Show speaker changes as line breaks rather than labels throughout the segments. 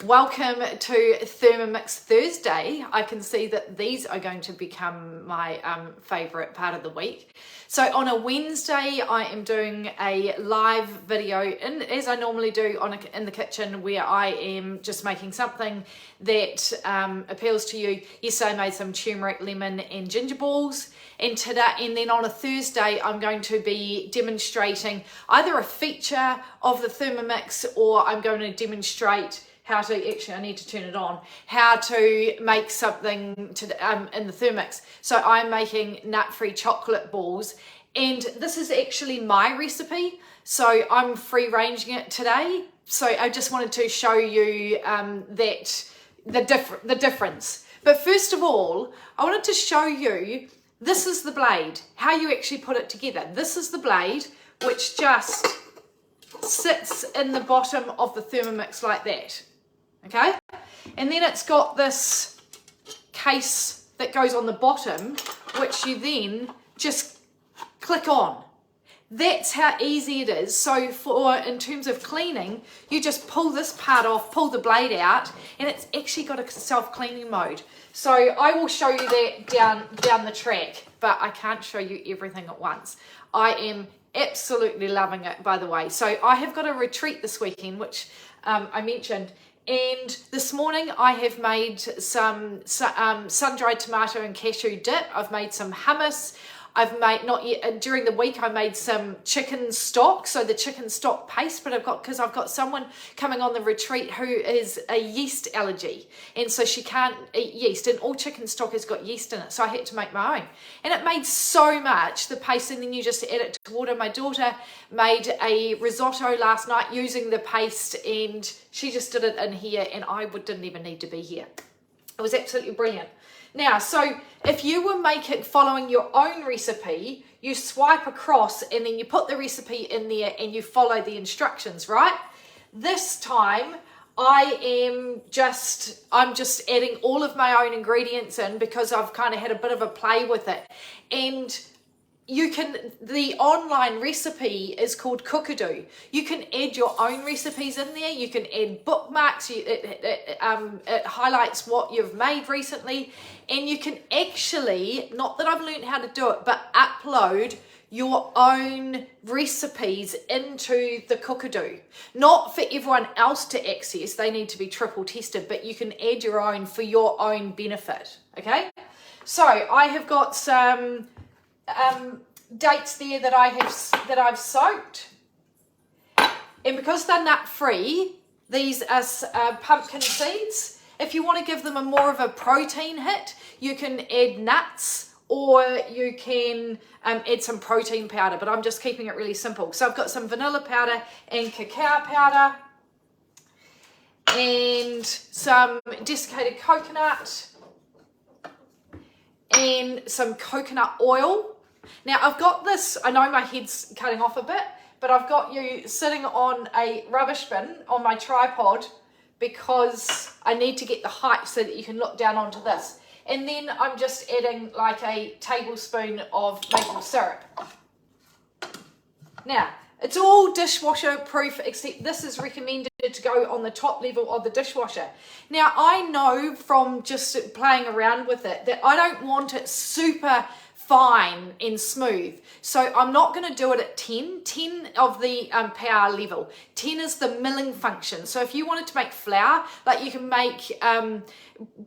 Welcome to Thermomix Thursday. I can see that these are going to become my favourite part of the week. So on a Wednesday, I am doing a live video, as I normally do in the kitchen, where I am just making something that appeals to you. Yesterday I made some turmeric, lemon and ginger balls. And then on a Thursday, I'm going to be demonstrating either a feature of the Thermomix, or I'm going to demonstrate how to, actually I need to turn it on, how to make something in the Thermomix. So I'm making nut-free chocolate balls, and this is actually my recipe. So I'm free ranging it today. So I just wanted to show you that the difference. But first of all, I wanted to show you, this is the blade, how you actually put it together. This is the blade, which just sits in the bottom of the Thermomix like that. Okay, and then it's got this case that goes on the bottom, which you then just click on. That's how easy it is. So in terms of cleaning, you just pull this part off, pull the blade out, and it's actually got a self-cleaning mode. So I will show you that down the track, but I can't show you everything at once. I am absolutely loving it, by the way. So I have got a retreat this weekend, which I mentioned. And this morning I have made some sun-dried tomato and cashew dip. I've made some hummus. I've made, not yet, during the week I made some chicken stock, so the chicken stock paste, but because I've got someone coming on the retreat who is a yeast allergy, and so she can't eat yeast, and all chicken stock has got yeast in it, so I had to make my own. And it made so much, the paste, and then you just add it to water. My daughter made a risotto last night using the paste, and she just did it in here, and I didn't even need to be here. It was absolutely brilliant. Now, so if you were following your own recipe, you swipe across and then you put the recipe in there and you follow the instructions, right? This time I'm just adding all of my own ingredients in, because I've kind of had a bit of a play with it. And the online recipe is called Cookadoo. You can add your own recipes in there. You can add bookmarks. It highlights what you've made recently. And you can actually, not that I've learned how to do it, but upload your own recipes into the Cookadoo. Not for everyone else to access. They need to be triple tested, but you can add your own for your own benefit. Okay? So I have got some dates there that I've soaked, and because they're nut free, these are pumpkin seeds. If you want to give them more of a protein hit, you can add nuts, or you can add some protein powder, but I'm just keeping it really simple. So I've got some vanilla powder and cacao powder and some desiccated coconut and some coconut oil. Now I've got this, I know my head's cutting off a bit, but I've got you sitting on a rubbish bin on my tripod because I need to get the height so that you can look down onto this. And then I'm just adding like a tablespoon of maple syrup. Now, it's all dishwasher proof, except this is recommended to go on the top level of the dishwasher. Now, I know from just playing around with it that I don't want it super fine and smooth. So I'm not going to do it at 10 of the power level. 10 is the milling function. So if you wanted to make flour, like you can make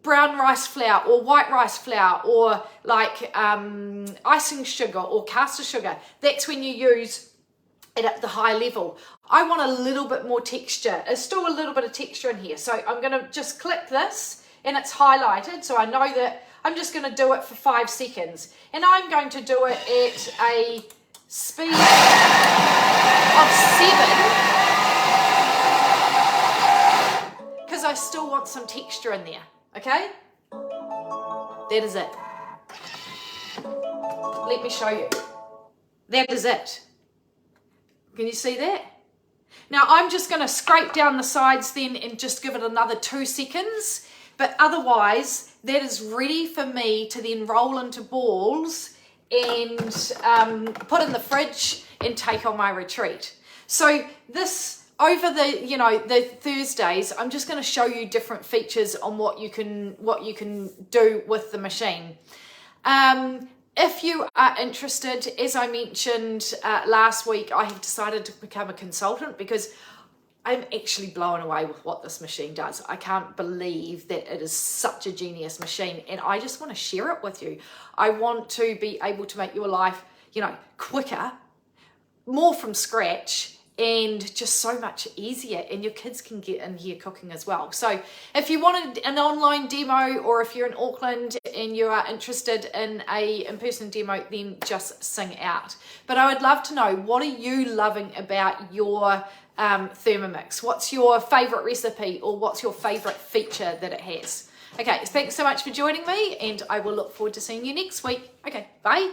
brown rice flour or white rice flour, or like icing sugar or caster sugar, that's when you use it at the high level. I want a little bit more texture. There's still a little bit of texture in here. So I'm going to just click this, and it's highlighted, so I know that I'm just going to do it for 5 seconds. And I'm going to do it at a speed of 7, because I still want some texture in there, okay? That is it. Let me show you. That is it. Can you see that? Now I'm just going to scrape down the sides then and just give it another 2 seconds. But otherwise, that is ready for me to then roll into balls and put in the fridge and take on my retreat. So this over the Thursdays, I'm just going to show you different features on what you can do with the machine. If you are interested, as I mentioned last week, I have decided to become a consultant because I'm actually blown away with what this machine does. I can't believe that it is such a genius machine, and I just want to share it with you. I want to be able to make your life, quicker, more from scratch, and just so much easier, and your kids can get in here cooking as well. So if you wanted an online demo, or if you're in Auckland and you are interested in a in-person demo, then just sing out. But I would love to know, what are you loving about your Thermomix? What's your favorite recipe, or what's your favorite feature that it has? Okay, thanks so much for joining me, and I will look forward to seeing you next week. Okay, bye.